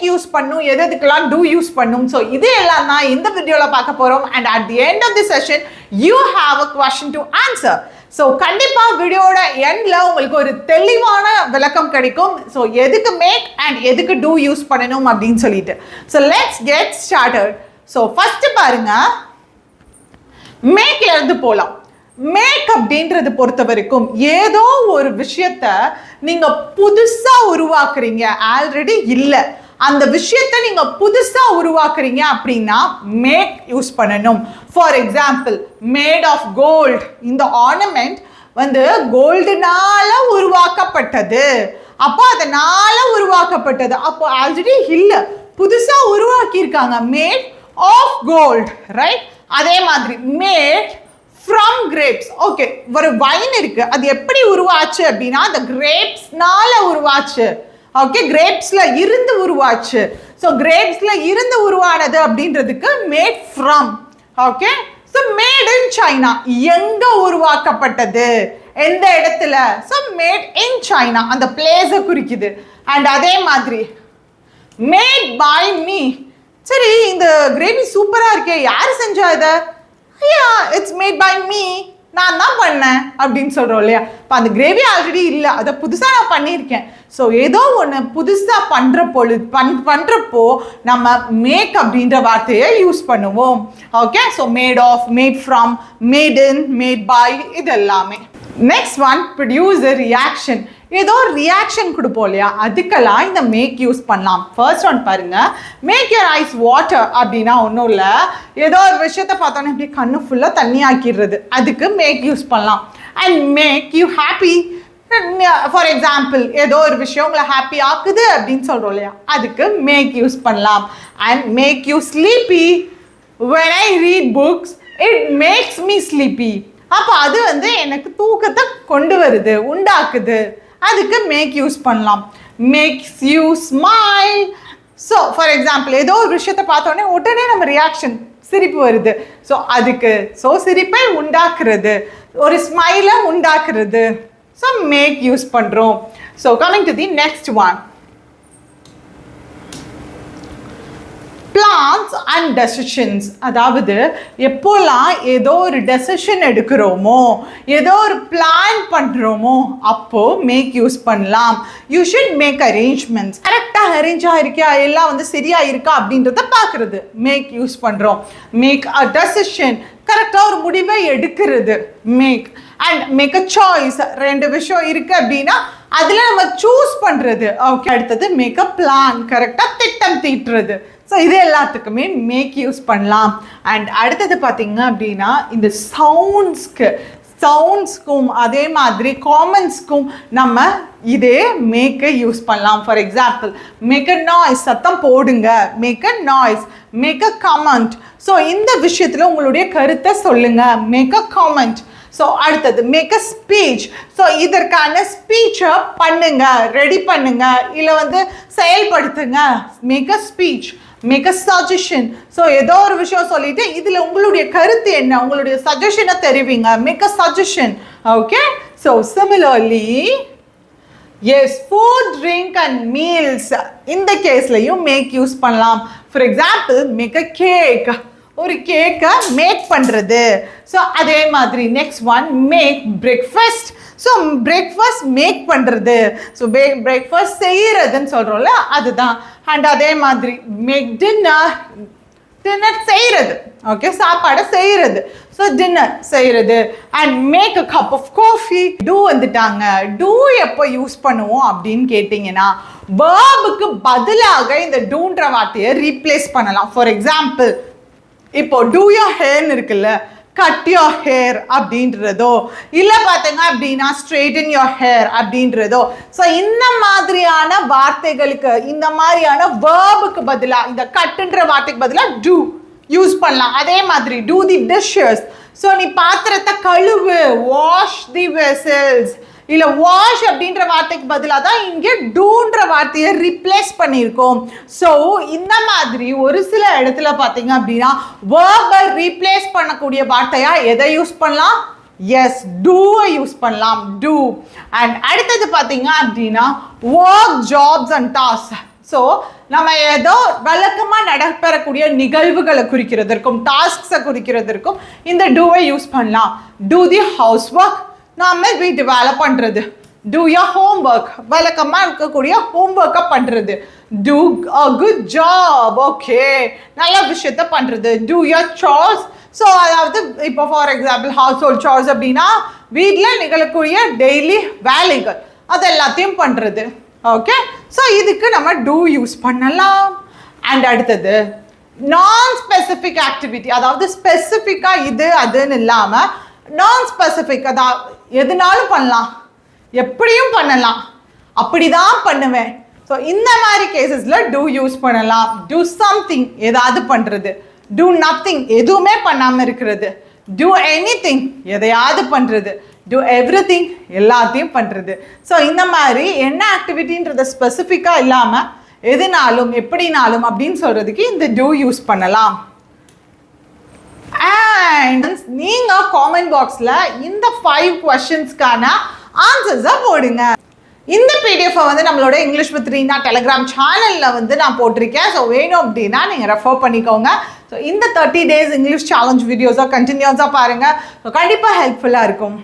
Use பண்ணும், எதுக்கெல்லாம் do use பண்ணும். ஸோ இது எல்லாம் தான் இந்த வீடியோவில் பார்க்க போகிறோம். And at the end of the session you have a question to answer. So கண்டிப்பாக வீடியோட எண்டில் உங்களுக்கு ஒரு தெளிவான விளக்கம் கிடைக்கும். ஸோ எதுக்கு மேக் அண்ட் எதுக்கு டூ யூஸ் பண்ணணும் அப்படின்னு சொல்லிட்டு. So let's get started. So first பாருங்க, மேக்ல இருந்து போகலாம். மேக் அப்படின்றது பொறுத்த வரைக்கும் ஏதோ ஒரு விஷயத்த நீங்க புதுசா உருவாக்குறீங்க, ஆல்ரெடி இல்லை, அந்த விஷயத்தை நீங்க புதுசா உருவாக்குறீங்க அப்படின்னா மேக் யூஸ் பண்ணணும். For example, made of gold, இந்த ஆர்னமெண்ட் வந்து கோல்டுனால உருவாக்கப்பட்டது, அப்போ அதனால உருவாக்கப்பட்டது, அப்போ ஆல்ரெடி இல்லை, புதுசா உருவாக்கியிருக்காங்க, மேட் ஆஃப் கோல்ட், ரைட்? அதே மாதிரி மேட் ஃப்ரம் கிரேப்ஸ். ஓகே, ஒரு வைன் இருக்கு, அது எப்படி உருவாச்சு அப்படின்னா அந்த கிரேப்ஸ்னால உருவாச்சு. ஓகே, கிரேப்ஸ்ல இருந்து உருவாச்சு. ஸோ கிரேப்ஸ்ல இருந்து உருவானது அப்படின்றதுக்கு mat from. Okay, so made in China, எங்க உருவாக்கப்பட்டது, எந்த இடத்துல, ஸோ மேட் இன் சைனா, அந்த பிளேஸை குறிக்குது. அண்ட் அதே மாதிரி மேட் பை மீ. சரி, இந்த கிரேவி சூப்பரா இருக்கே, யார் செஞ்சா இதை? ஐயா, இட்ஸ் மேட் பை மீ, நான் தான் பண்ணேன் அப்படின்னு சொல்கிறோம் இல்லையா? இப்போ அந்த கிரேவி ஆல்ரெடி இல்லை, அதை புதுசாக நான் பண்ணியிருக்கேன். ஸோ ஏதோ ஒன்று புதுசாக பண்ணுறப்போ நம்ம மேக் அப்படின்ற வார்த்தையை யூஸ் பண்ணுவோம். Okay, so made of, made from, made in, made by, இது எல்லாமே. Next one, produce a reaction. ஏதோ ஒரு ரியாக்ஷன் கொடுப்போம் இல்லையா, அதுக்கெல்லாம் இந்த மேக் யூஸ் பண்ணலாம். ஃபர்ஸ்ட் ஒன் பாருங்க, மேக் யுவர் ஐஸ் வாட்டர் அப்படின்னா ஒன்றும் இல்லை, ஏதோ ஒரு விஷயத்தை பார்த்தோன்னே அப்படியே கண்ணு ஃபுல்லாக தண்ணி ஆக்கிடுறது, அதுக்கு மேக் யூஸ் பண்ணலாம். And make you happy. For example, ஏதோ ஒரு விஷயம் உங்களை ஹாப்பி ஆக்குது அப்படின்னு சொல்கிறோம் இல்லையா, அதுக்கு மேக் யூஸ் பண்ணலாம். And make you sleepy. When I read books it makes me sleepy. அப்போ அது வந்து எனக்கு தூக்கத்தை கொண்டு வருது, உண்டாக்குது, அதுக்கு மேக் யூஸ் பண்ணலாம். Makes you smile. So for example, ஏதோ ஒரு விஷயத்தை பார்த்தோன்னே உடனே நம்ம ரியாக்ஷன், சிரிப்பு வருது, ஸோ அதுக்கு, ஸோ சிரிப்பை உண்டாக்குறது, ஒரு ஸ்மைலை உண்டாக்குறது, ஸோ மேக் யூஸ் பண்ணுறோம். So coming to the next one, plans and decisions. அதாவது எப்போல்லாம் ஏதோ ஒரு டெசிஷன் எடுக்கிறோமோ, ஏதோ ஒரு பிளான் பண்ணுறோமோ, அப்போது மேக் யூஸ் பண்ணலாம். You should make arrangements. கரெக்டாக அரேஞ்ச் ஆகிருக்கா, எல்லாம் வந்து சரியாக இருக்கா அப்படின்றத பார்க்குறது, மேக் யூஸ் பண்ணுறோம். மேக் அ டெசிஷன், கரெக்டாக ஒரு முடிவை எடுக்கிறது, make. And make a choice, ரெண்டு விஷயம் இருக்குது அப்படின்னா அதில் நம்ம சூஸ் பண்ணுறது. ஓகே, அடுத்தது மேக் அ பிளான், கரெக்டாக திட்டம் தீட்டுறது. ஸோ இது எல்லாத்துக்குமே மேக் யூஸ் பண்ணலாம். அண்ட் அடுத்தது பார்த்தீங்க அப்படின்னா இந்த சவுண்ட்ஸ்க்கும் அதே மாதிரி காமன்ஸ்க்கும் நம்ம இதே மேக்கை யூஸ் பண்ணலாம். For example, make a noise, சத்தம் போடுங்க, make a noise. Make a comment, so இந்த விஷயத்தில் உங்களுடைய கருத்தை சொல்லுங்கள், மேக் அ கமெண்ட். ஸோ அடுத்தது மேக் அ ஸ்பீச். ஸோ இதற்கான ஸ்பீச்சை பண்ணுங்க, ரெடி பண்ணுங்க, இல்லை வந்து செயல்படுத்துங்க, make a speech. Make a suggestion. So ஏதோ ஒரு விஷயம் சொல்லிட்டு இதில் உங்களுடைய கருத்து என்ன, உங்களுடைய சஜஷனை தெரிவிங்க, make a suggestion. Okay, so similarly yes, food, drink and meals, இந்த கேஸ்லையும் மேக் யூஸ் பண்ணலாம். For example, make a cake, ஒரு கேக்கை மேக் பண்ணுறது. ஸோ அதே மாதிரி next one, make breakfast. So breakfast make பண்ணுறது, ஸோ பிரேக்ஃபாஸ்ட் செய்கிறதுன்னு சொல்கிறோம்ல, அதுதான். அண்ட் அதே மாதிரி மேக் டின்னர், டின்னர் செய்கிறது, ஓகே, சாப்பாடை செய்கிறது, ஸோ டின்னர் செய்கிறது. And make a cup of coffee. Do வந்துட்டாங்க. டூ எப்போ யூஸ் பண்ணுவோம் அப்படின்னு கேட்டிங்கன்னா, வேர்புக்கு பதிலாக இந்த டூன்ற வார்த்தையை ரீப்ளேஸ் பண்ணலாம். ஃபார் எக்ஸாம்பிள், இப்போ டூ யோர் ஹேர்னு இருக்குல்ல, கட் யோர் ஹேர் அப்படின்றதோ, இல்லை பார்த்தீங்க அப்படின்னா ஸ்ட்ரெயிட்டன் யோர் ஹேர் அப்படின்றதோ. ஸோ இந்த மாதிரியான வார்த்தைகளுக்கு, இந்த மாதிரியான வேர்புக்கு பதிலாக இந்த கட்டுன்ற வார்த்தைக்கு பதிலாக டூ யூஸ் பண்ணலாம். அதே மாதிரி டூ தி டிஷ்ஷஸ். ஸோ நீ பாத்திரத்தை கழுவு, வாஷ் தி வெசல்ஸ். இல்லை வாஷ் அப்படின்ற வார்த்தைக்கு பதிலாக தான் இங்கே டூன்ற வார்த்தையை ரீப்ளேஸ் பண்ணியிருக்கோம். ஸோ இந்த மாதிரி ஒரு சில இடத்துல பார்த்தீங்க அப்படின்னா வேர்பை ரீப்ளேஸ் பண்ணக்கூடிய வார்த்தையாக எதை யூஸ் பண்ணலாம்? எஸ், டூவை யூஸ் பண்ணலாம், டூ. அண்ட் அடுத்தது பார்த்தீங்க அப்படின்னா work, jobs and task. So நம்ம ஏதோ வழக்கமாக நடைபெறக்கூடிய நிகழ்வுகளை குறிக்கிறதற்கும் டாஸ்க்ஸை குறிக்கிறதற்கும் இந்த டூவை யூஸ் பண்ணலாம். டூ தி ஹவுஸ் ஒர்க், நாம வீட்டு வேலை பண்ணுறது. டூ யோர் ஹோம் ஒர்க், வழக்கமாக இருக்கக்கூடிய ஹோம் ஒர்க்கை பண்ணுறது. Do a good job, okay நல்ல விஷயத்த பண்ணுறது. டூ யோர் சார்ஸ், ஸோ அதாவது இப்போ for example household chores அப்படின்னா வீட்டில் நிகழக்கூடிய டெய்லி வேலைகள் அது எல்லாத்தையும் பண்ணுறது. ஓகே, ஸோ இதுக்கு நம்ம டூ யூஸ் பண்ணலாம். அண்ட் அடுத்தது நான் ஸ்பெசிஃபிக் ஆக்டிவிட்டி, அதாவது ஸ்பெசிஃபிக்காக இது அதுன்னு இல்லாமல் நான் ஸ்பெசிஃபிக், அதாவது எதுனாலும் பண்ணலாம், எப்படியும் பண்ணலாம், அப்படி தான் பண்ணுவேன். ஸோ இந்த மாதிரி கேசஸில் டூ யூஸ் பண்ணலாம். டூ சம்திங், ஏதாவது பண்ணுறது. டூ நத்திங், எதுவுமே பண்ணாமல் இருக்கிறது. டூ எனிதிங், எதையாவது பண்ணுறது. டூ எவ்ரிதிங், எல்லாத்தையும் பண்ணுறது. ஸோ இந்த மாதிரி என்ன ஆக்டிவிட்டின்றத ஸ்பெசிஃபிக்காக இல்லாமல் எதுனாலும் எப்படினாலும் அப்படின்னு சொல்கிறதுக்கு இந்த டூ யூஸ் பண்ணலாம். அண்ட் நீங்கள் காமெண்ட் பாக்ஸில் இந்த 5 questions-க்கான ஆன்சர்ஸை போடுங்க. இந்த பிடிஎஃபை வந்து நம்மளோட இங்கிலீஷ் வித் ரீனா டெலிகிராம் சேனலில் வந்து நான் போட்டிருக்கேன். ஸோ வேணும் அப்படின்னா நீங்கள் ரெஃபர் பண்ணிக்கோங்க. ஸோ இந்த 30 days இங்கிலீஷ் சேலஞ்ச் வீடியோஸாக கண்டினியூஸாக பாருங்கள். ஸோ கண்டிப்பாக ஹெல்ப்ஃபுல்லாக இருக்கும்.